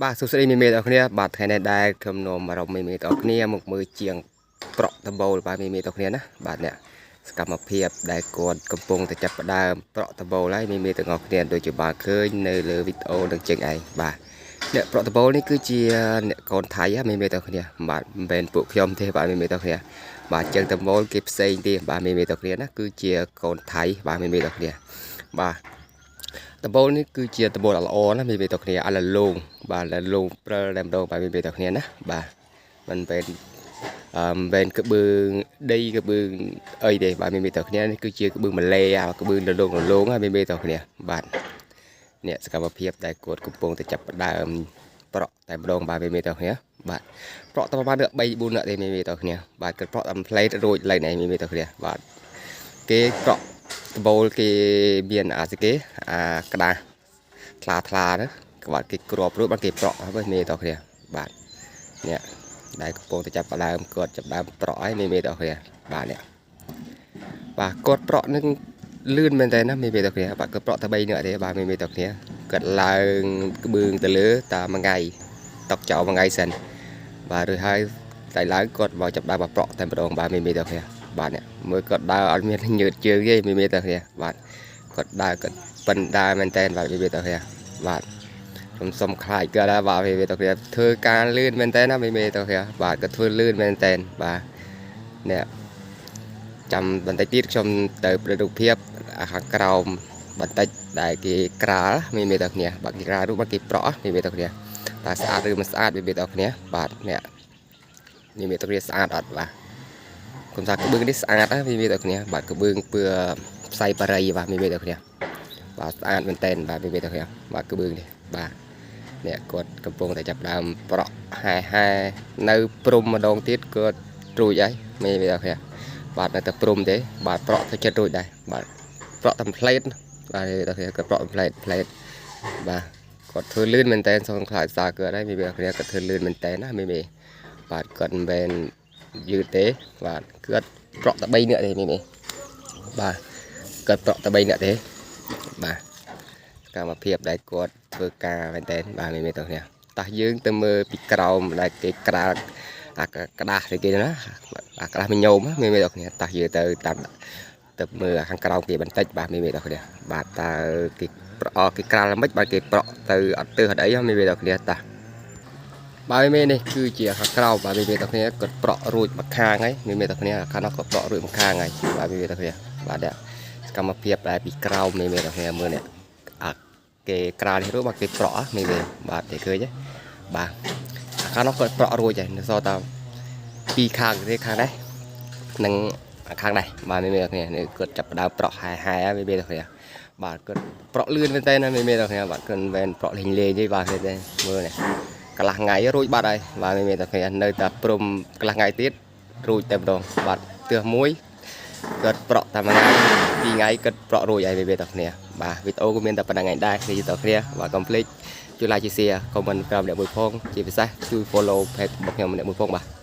បាទសួស្តីមេមេទាំងគ្នាបាទថ្ងៃនេះដែរខ្ញុំនាំអារម្មណ៍មេមេទាំងគ្នាមកមើលជាងប្រក់ដបូលបាទមេមេទាំងគ្នាណាបាទអ្នកសកម្មភាពដែលគាត់កំពុងតែចាប់ផ្ដើមប្រក់ដបូលហើយមេមេទាំងអស់គ្នាដូចជាបានឃើញនៅលើវីដេអូនឹងជើងឯងបាទអ្នកប្រក់ដបូលនេះគឺជាអ្នកកូនថៃមេមេទាំងគ្នាបាទមិនមែនពួកខ្ញុំទេបាទមេមេទាំងគ្នាបាទជើងដបូលគេផ្សេងទៀតបាទមេមេទាំងគ្នាណាគឺជាកូនថៃបាទមេមេទាំងគ្នាបាទដបូលនេះគឺជាដបូលល្អណាមេមេទាំងគ្នាអាឡលងបាទលងព្រើតែម្ដងបាទមេមេទាំងគ្នាណាបាទមិនមែនមិនក្បឿងដីក្បឿងអីទេបាទមេមេទាំងគ្នានេះគឺជាក្បឿងម៉ាឡេអាក្បឿងលងមេមេទាំងគ្នាបាទអ្នកសកម្មភាពដែលគាត់កំពុងតែចាប់ផ្ដើមប្រក់តែម្ដងបាទមេមេទាំងគ្នាបាទប្រក់តែប្រហែល3 4នាក់ទេមេមេទាំងគ្នាបាទគាត់ប្រក់តាមផ្លេតរួចឡើងឯងមេមេទាំងគ្នាបាទគេប្រក់ដបូលគេមានអាស្គេអាក្តាស់ថ្លាណាបាទគេគ្របរួចបានគេប្រក់ហើយមេតគ្នាបាទនេះដែលកំពុងតែចាប់ផ្ដើមគាត់ចាប់ដើមប្រក់ហើយមេតគ្នាបាទនេះបាទគាត់ប្រក់នឹងលឿនមែនតើណាមេតគ្នាបាទគាត់ប្រក់តែ3នាក់ទេបាទមេតគ្នាគាត់ឡើងក្បឿងទៅលើតាមមួយថ្ងៃតុកចោលមួយថ្ងៃសិនបាទឬហើយតែឡើងគាត់មកចាប់ដើមប្រក់តែម្ដងបាទមេតគ្នាបាទនេះមើលគាត់ដើរអត់មានញើតជើងទេមេតគ្នាបាទគាត់ដើរគាត់ប៉ិនដើរមែនតើបាទមេតគ្នាបាទខ្ញុំសុំខ្លាចគាត់ដែរបាទមេតគ្នាធ្វើការលឿនមែនតើណាមេតគ្នាបាទគាត់ធ្វើលឿនមែនតើបាទនេះចាំបន្តិចទៀតខ្ញុំទៅប្រតិរូបភាពខាងក្រោមបន្តិចដែលគេក្រាលមេតគ្នាបាទគេក្រាលរូបបាទគេប្រក់មេតគ្នាតើស្អាតឬមិនស្អាតមេតគ្នាបាទនេះមេតគ្នាស្អាតអត់បាទគុំថាក្បឿងនេះស្អាតណាមេតគ្នាបាទក្បឿងពើផ្សៃបារីបាទមេតគ្នាបាទស្អាតមែនតើបាទមេតគ្នាបាទក្បឿងនេះបាទអ្នកគាត់កំពុងតែចាប់ដើមប្រក់ហែនៅព្រំម្ដងទៀតគាត់រួចហើយមេតគ្នាបាទនៅតែព្រំទេបាទប្រក់ទៅចិត្តរួចដែរបាទប្រក់តាមផ្លេតបាទមេតគ្នាគាត់ប្រក់តាមផ្លេតបាទគាត់ធ្វើលឿនមែនតើសងខ្លាចសារគាត់ហើយមេតគ្នាគាត់ធ្វើលឿនមែនតើណាមេបាទគាត់មិនមែនយឺតទេបាទគាត់ប្រក់តែ3នាក់ទេមេបាទគាត់ប្រក់តែ3នាក់ទេបាទសកម្មភាពដែលគាត់ធ្វើការមែនតើបាទមេទាំងគ្នាតោះយើងទៅមើលពីក្រោមដែលគេក្រាលអាក្តាស់គេណាអាក្តាស់មញោមមេទាំងគ្នាតោះយើងទៅតាមទៅមើលខាងក្រោមគេបន្តិចបាទមេទាំងគ្នាបាទតើគេប្រក់គេក្រាលមិនបាទគេប្រក់ទៅអត់ទើសអត់អីមេទាំងគ្នាតោះបាទមេនេះគឺជាខាងក្រោមបាទមេទាំងគ្នាគាត់ប្រក់រួចមួយខាងហើយមេទាំងគ្នាខាងនោះក៏ប្រក់រួចមួយខាងហើយបាទមេទាំងគ្នាបាទសកម្មភាពដែលពីក្រោមមេទាំងគ្នាមើលនេះគេក្រាលនេះរួចបាទគេប្រក់មេបាទគេឃើញទេបាទខាងនោះគាត់ប្រក់រួចហើយនៅសល់តែពីរខាងទេខាងនេះនិងខាងនេះបាទមេទាំងគ្នាគាត់ចាប់ដើមប្រក់ហែមេទាំងគ្នាបាទគាត់ប្រក់លឿនមែនតើណាមេទាំងគ្នាបាទគាត់មិនមែនប្រក់លេងទេបាទទេមើលនេះកន្លះថ្ងៃរួចបាត់ហើយបាទមេទាំងគ្នានៅតែព្រំកន្លះថ្ងៃទៀតរួចតែម្ដងបាទទើសមួយគាត់ប្រក់តែមួយថ្ងៃពីរថ្ងៃគាត់ប្រក់រួចហើយមេទាំងគ្នាបាទវីដេអូក៏មានតែប៉ុណ្្នឹងឯងដែរគ្នាតគ្នាបាទកុំភ្លេចជួយ like ជួយ share comment ក្រោមអ្នកមួយផងជាពិសេសជួយ follow page របស់ខ្ញុំម្នាក់មួយផងបាទ